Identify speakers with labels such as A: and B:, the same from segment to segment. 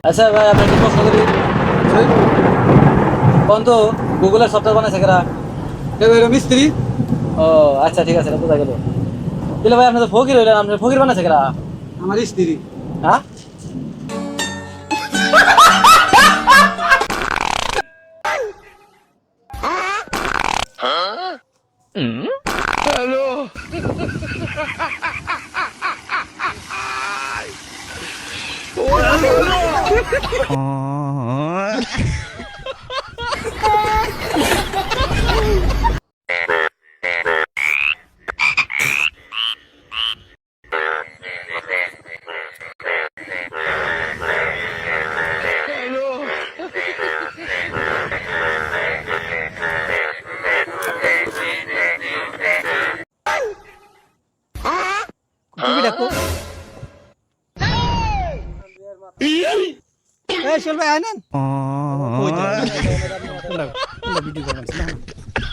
A: আচ্ছা ভাই আপনি একটু প্রশ্ন করি বন্ধু গুগলের সফটওয়্যার বানাইছে কেরা
B: মিস্ত্রি
A: ও আচ্ছা ঠিক আছে বোঝা গেল দিলে ভাই আপনি তো ফকির হইলেন আপনি ফকির বানাইছে কেরা
B: আমার স্ত্রী
A: হ্যাঁ
B: তুমি দেখো এই চল ভাই আইনেন ওই যে ভিডিও করবেন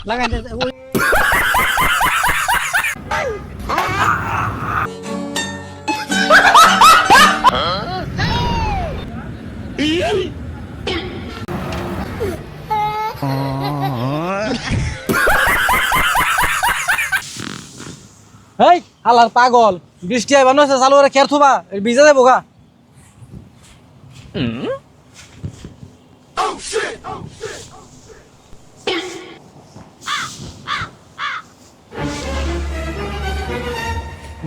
B: লাগাই ওই
A: এই হালার পাগল বৃষ্টি আইবা নয় চালু করে খের থুবা ভিজা যাবো গা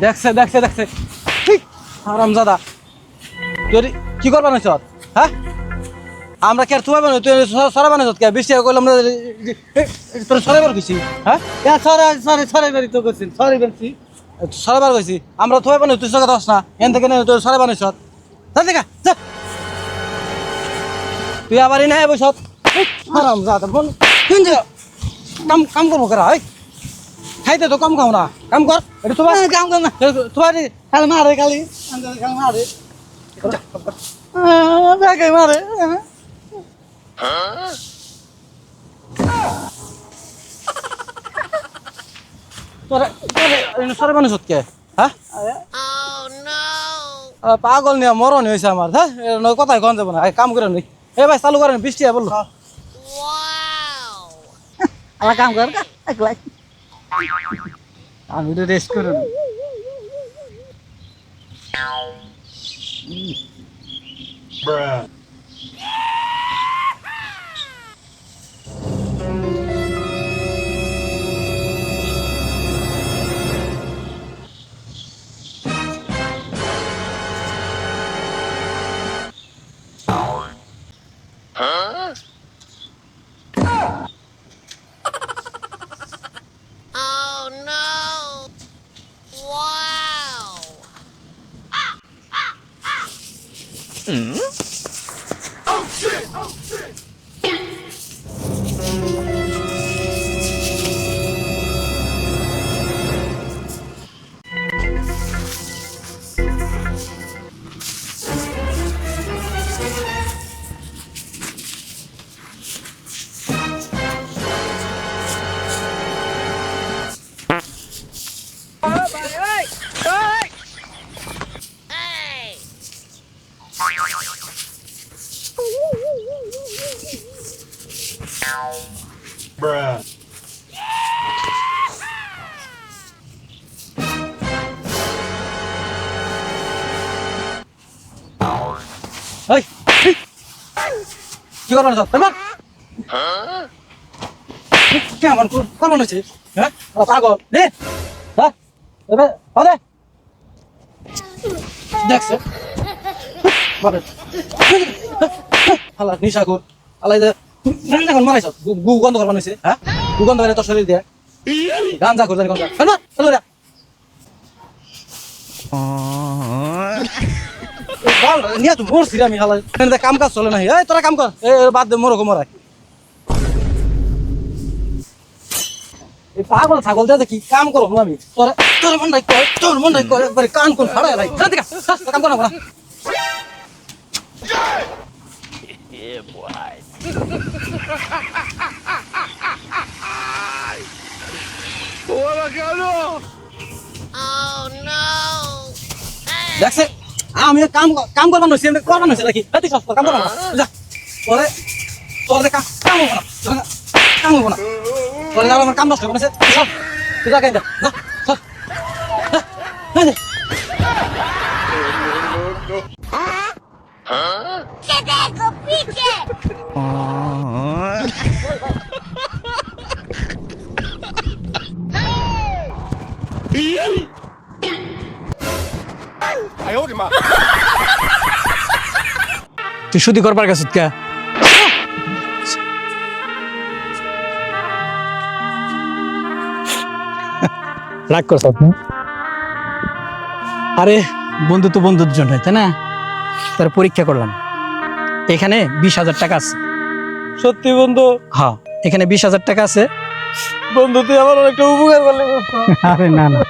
A: দেখছে দেখছে দেখছে হারামজাদা তুই কি করবা নইছ হ্যাঁ আমরা খের থুবা বানো তুই সরা বানাইছ কে বৃষ্টি কইলাম আমরা তোর সরাইবার কইছি হ্যাঁ সরে সরে সরে বাড়ি তো কইছিস সরি বলছি সরাইবার কইছি আমরা থুবা বানো তুই সকা দছ না এন থেকে তুই সরা বানাইছ যা দেখা যা তুই আবার এনে বসত হারামজাদা বল কোন জায়গা কাম কাম করবো করা হয় খাইতে তো কম খাও না কাম কর এটা তোমার কাম কর না তোমার খালি মারে খালি খালি মারে ব্যাগে মারে তোরে তোরে সরে মানুষ কে হ্যাঁ পাগল নিয়ে মরণ হয়েছে আমার হ্যাঁ কথাই কন যাবো না কাম করে নি এ ভাই চালু করেন বৃষ্টি বললো আমার কাম কর একলাই আমি তো রেস্ট করে
C: Bruh.
A: Hey! কি করবেন সব কেমন কেমন হয়েছে হ্যাঁ পাগল রে হ্যাঁ এবার দেখছে হালা নিশা কর আলাই যখন মারাইছ গু গন্ধ করবার হয়েছে হ্যাঁ গু গন্ধ করে তোর শরীর দিয়ে গাঞ্জা কর জানি গন্ধ হ্যাঁ হ্যালো রে নিয়ে তো মরছি আমি হালা কাম কাজ চলে না এই তোরা কাম কর বাদ দে মরো মরাই এই পাগল ছাগল দিয়ে কি কাম করবো আমি তোরা তোর মন নাই কয় একবারে কান কোন ফাড়া লাই যা দেখা কাম কর না দেখছে আমি কাম কাম করবার নইছি আমি করবার নইছি নাকি এত সব কাম করবার না যা পরে তোরে কাম কাম হবে না কাম হবে না তোরে আমার কাম নষ্ট হবে না সব তুই যা কেন যা সব না
C: ¡Que tengo pique!
B: তুই শুধু করবার গেছত কে রাগ করছ আরে বন্ধু তো বন্ধুর জন্য তাই না তার পরীক্ষা করলাম এখানে 20,000 টাকা আছে
A: সত্যি বন্ধু
B: হ্যাঁ এখানে 20,000 টাকা আছে
A: বন্ধু তুই আমার অনেকটা উপকার করলি
B: আরে না না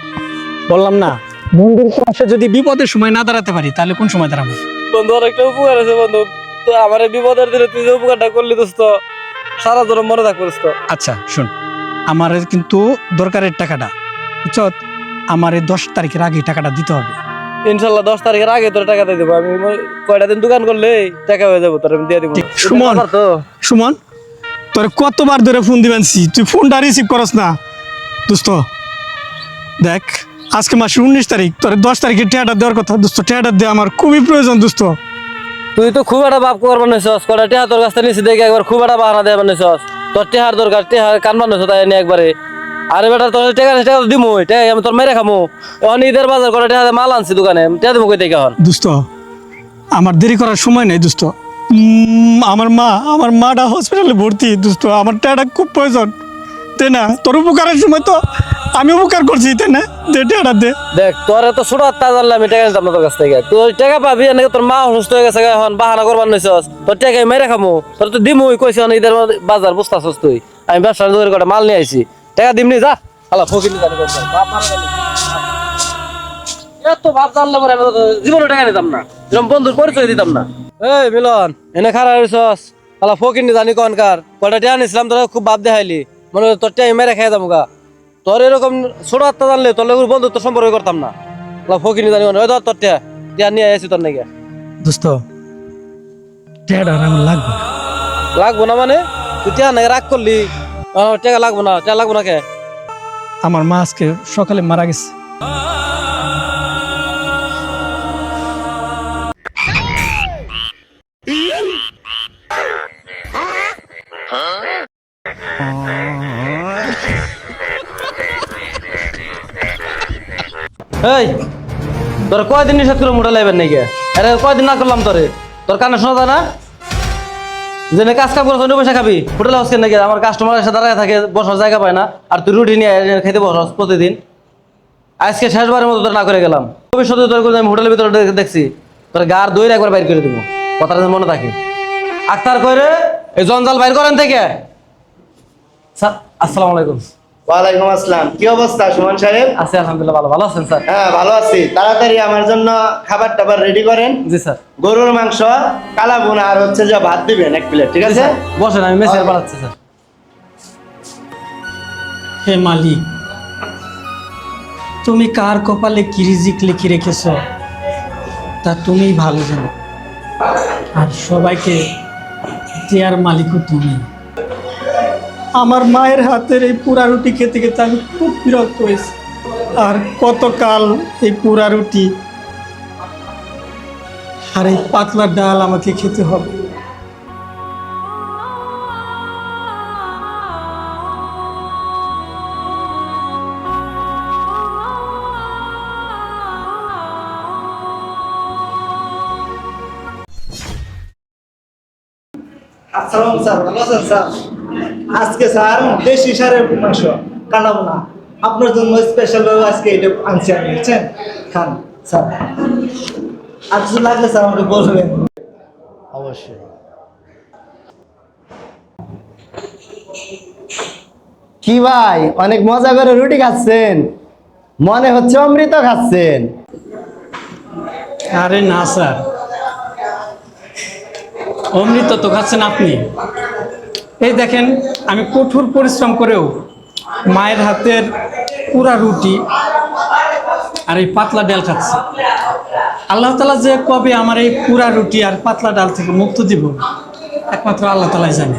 B: বললাম না বন্ধুর পাশে যদি বিপদের সময় না দাঁড়াতে পারি তাহলে কোন সময় দাঁড়াবো
A: বন্ধু অনেকটা উপকার আছে বন্ধু তো আমার এই বিপদের দিনে তুই যে উপকারটা করলি দোস্ত সারা জীবন মনে থাকবো দোস্ত
B: আচ্ছা শুন আমার কিন্তু দরকারের টাকাটা বুঝছ আমার এই 10 তারিখের আগে টাকাটা দিতে হবে
A: ইনশাল্লাহ 10 তারিখের আগে তোর টাকা দিয়ে দেবো আমি কয়টা দিন দোকান করলে টাকা হয়ে যাবো তোর আমি দিয়ে দিব
B: সুমন
A: তো
B: সুমন তোর কতবার ধরে ফোন দিবেনছি তুই ফোনটা রিসিভ করস না দোস্ত দেখ আজকে মাসের 19 তারিখ তোর 10 তারিখে টাকাটা দেওয়ার কথা দোস্ত টাকাটা দে আমার খুবই প্রয়োজন দোস্ত
A: তুই তো খুব একটা বাপ করবার নইছস কয়টা টেহা তোর কাছ থেকে নিছি দেখে একবার খুব একটা বাহানা দেবার নইছস তোর টেহার দরকার টেহার কানবার নইছ তাই নিয়ে একবারে আরে বেটা তোর টাকা দিমু টাকা আমি তোর মেরে খামু এখন ঈদের বাজার করে টাকা মাল আনছি দোকানে টাকা দিমু কই থেকে এখন
B: দোস্ত আমার দেরি করার সময় নেই দোস্ত আমার মাটা হসপিটালে ভর্তি দোস্ত আমার টাকাটা খুব প্রয়োজন তাই না তোর উপকারের সময় তো আমি উপকার করছি তাই না দে টাকাটা দে
A: দেখ তোর এত ছোট হাত জানলে আমি টাকা নিতাম না তোর কাছ থেকে তুই টাকা পাবি নাকি তোর মা অসুস্থ হয়ে গেছে এখন বাহানা করবার নইছস তোর টাকা মেরে খামু তোর তো দিমুই কইছি ঈদের বাজার বুঝতাছস তুই আমি ব্যবসা করে মাল নিয়ে আইছি টাকা দিমনি যা হালা ফকিনি জানি কোন বাপ মারা গেল এত বাপ জানলে পরে আমি জীবনে টাকা নিতাম না এরকম বন্ধুর পরিচয় দিতাম না এই মিলন এনে খারাপ হইছস হালা ফকিনি জানি কোনকার কয়টা টাকা নিছিলাম তোরা খুব বাপ দেখাইলি মনে তোর টাকা মেরে খাই দাম গা তোর এরকম ছোট হাতটা জানলে তোর লোকের বন্ধুত্ব সম্পর্ক করতাম না হালা ফকিনি জানি ওই ধর তোর টাকা নিয়ে আইছি তোর নাকি
B: দোস্ত টাকাটা আমার লাগবে না।
A: লাগবো না মানে তুই টাকা নাকি রাগ করলি টাকা লাগবো না টাকা লাগবো না কে
B: আমার মা আজকে সকালে মারা গেছে
A: এই তোর কয়দিন নিষেধ করে মোটা লাইবেন নাকি আরে কয়দিন না করলাম তোরে তোর কানে শোনা যায় না যে কাজ কাম করে পয়সা খাবি হোটেলে হচ্ছে নাকি আমার কাস্টমার এসে দাঁড়ায় থাকে বসার জায়গা পায় না আর তুই রুটি নিয়ে খেতে বসস প্রতিদিন আজকে শেষবারের মতো তোর না করে গেলাম ভবিষ্যতে তোর আমি হোটেলের ভিতরে দেখছি তোর গার দইর একবার বাইর করে দিব কথাটা যেন মনে থাকে আক্তার কইরে এই জঞ্জাল বাইর করেন থেকে স্যার আসসালামু আলাইকুম
D: ওয়ালাইকুম আসসালাম কি অবস্থা সুমন সাহেব
A: আছি আলহামদুলিল্লাহ ভালো ভালো আছেন স্যার
D: হ্যাঁ ভালো আছি তাড়াতাড়ি আমার জন্য খাবার টাবার রেডি করেন
A: জি স্যার
D: গরুর মাংস কালা বোনা আর হচ্ছে যে ভাত দিবেন 1 প্লেট ঠিক আছে
A: বসেন আমি মেসেজ বানাচ্ছি স্যার
B: হে মালিক তুমি কার কপালে কি রিজিক লিখে রেখেছ তা তুমি ভালো জানো আর সবাইকে দেয়ার মালিকও তুমি আমার মায়ের হাতের এই পোড়া রুটি খেতে খেতে আমি খুব বিরক্ত হয়েছি আর কতকাল এই পোড়া রুটি আর এই পাতলা ডাল আমাকে খেতে হবে
D: আসসালাম স্যার ভালো আছেন স্যার আজকে স্যার দেশি সারের মাংস কালা বোনা আপনার জন্য স্পেশাল ভাবে আজকে এটা আনছি আমি বুঝছেন খান স্যার আর কিছু লাগলে স্যার আমাকে বলবেন অবশ্যই কি ভাই অনেক মজা করে রুটি খাচ্ছেন
E: মনে হচ্ছে অমৃত খাচ্ছেন।
B: আরে না স্যার, অমৃত তো খাচ্ছেন আপনি। এই দেখেন, আমি কঠোর পরিশ্রম করেও মায়ের হাতের পুরা রুটি আর এই পাতলা ডাল খাচ্ছি। আল্লাহ তাআলা যে কবে আমার এই পুরা রুটি আর পাতলা ডাল থেকে মুক্ত দিব, একমাত্র আল্লাহ তাআলাই জানে।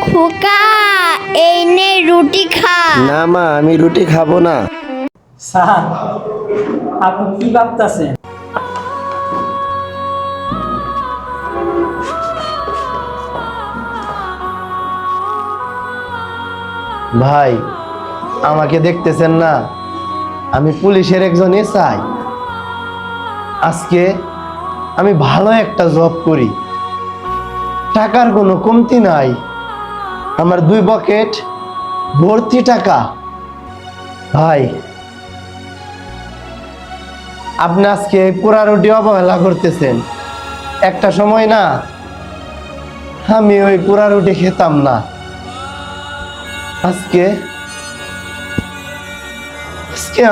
C: খোকা এই নে রুটি খা।
E: না মা, আমি রুটি খাবো না।
B: স্যার, আপনি কি ভাবতেছেন?
E: ভাই, আমাকে দেখতেছেন না, আমি পুলিশের একজন এসআই। আজকে আমি ভালো একটা জব করি, টাকার কোনো কমতি নাই। আমার 2 পকেট ভর্তি টাকা। ভাই, আপনি আজকে এই পোড়া রুটি অবহেলা করতেছেন। একটা সময় না আমি ওই পোড়া রুটি খেতাম না। আজকে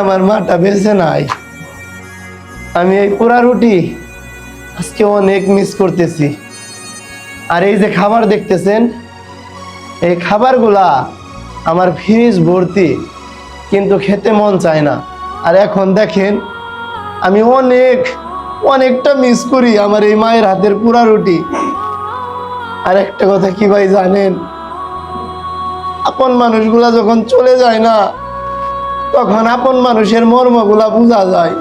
E: আমার মাটা বেঁচে নাই। আমি এই পোড়া রুটি আজকে অনেক মিস করতেছি। আর এই যে খাবার দেখতেছেন, এই খাবারগুলা আমার ফ্রিজ ভর্তি, কিন্তু খেতে মন চায় না। আর এখন দেখেন, আমি অনেকটা মিস করি আমার এই মায়ের হাতের পোড়া রুটি। আর একটা কথা কি ভাই জানেন, আপন মানুষগুলা যখন চলে যায় না, তখন আপন মানুষের মর্মগুলা বোঝা যায়।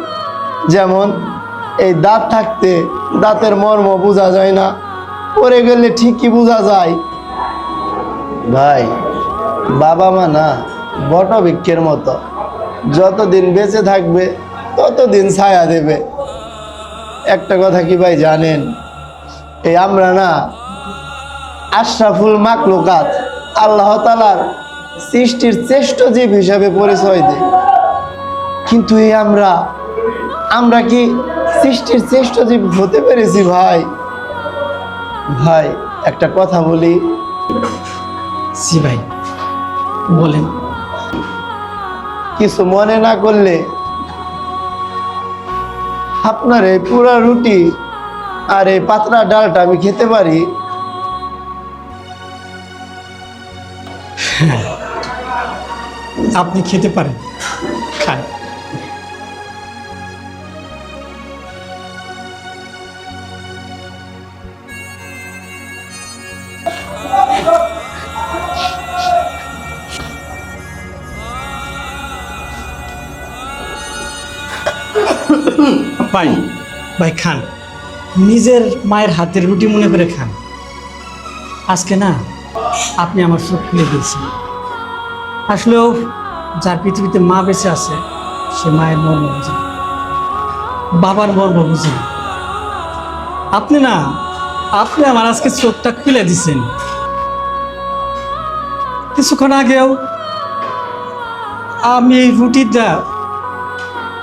E: যেমন এই দাঁত থাকতে দাঁতের মর্ম বোঝা যায় না, পরে গেলে ঠিকই বোঝা যায়। ভাই, বাবা মা না বটবৃক্ষের মতো, যতদিন বেঁচে থাকবে ততদিন ছায়া দেবে। একটা কথা কি ভাই জানেন, এই আমরা না আশরাফুল মাখলুকাত, আল্লাহ তাআলার সৃষ্টির শ্রেষ্ঠ জীব হিসাবে পরিচয় দেয়। কিন্তু এই আমরা কি সৃষ্টির শ্রেষ্ঠ জীব হতে পেরেছি? ভাই ভাই একটা কথা বলি।
B: জি ভাই, বলেন।
E: কিছু মনে না করলে আপনার এই পুরা রুটি আর এই পাতলা ডালটা আমি খেতে পারি?
B: আপনি খেতে পারেন, খান। ভাই ভাই খান, নিজের মায়ের হাতের রুটি মনে করে খান। আজকে না আপনি আমার চোখ খুলে দিয়েছেন। আসলেও যার পৃথিবীতে মা বেঁচে আছে, সে মায়ের মর্ম বুঝে না, বাবার মর্ম বুঝে না। আপনি আমার আজকে চোখটা খুলে দিছেন। কিছুক্ষণ আগেও আমি এই রুটিটা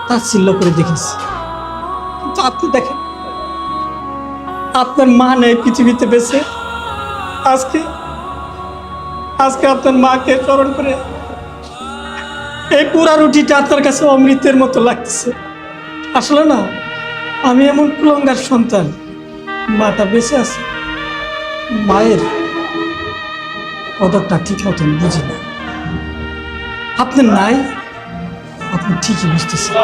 B: তাচ্ছিল্য করে দেখেছি, কিন্তু আপনি দেখেন, আপনার মা নেই পৃথিবীতে বেঁচে। আজকে আপনার মাকে স্মরণ করে এই পুরা রুটিটা আপনার কাছে অমৃতের মতো লাগতেছে। আসলে না, আমি এমন কুলঙ্গার সন্তান, মাটা বেঁচে আছে, মায়ের কদরটা ঠিক মতন বুঝি না। আপনি নাই, আপনি ঠিকই বুঝতেছেন।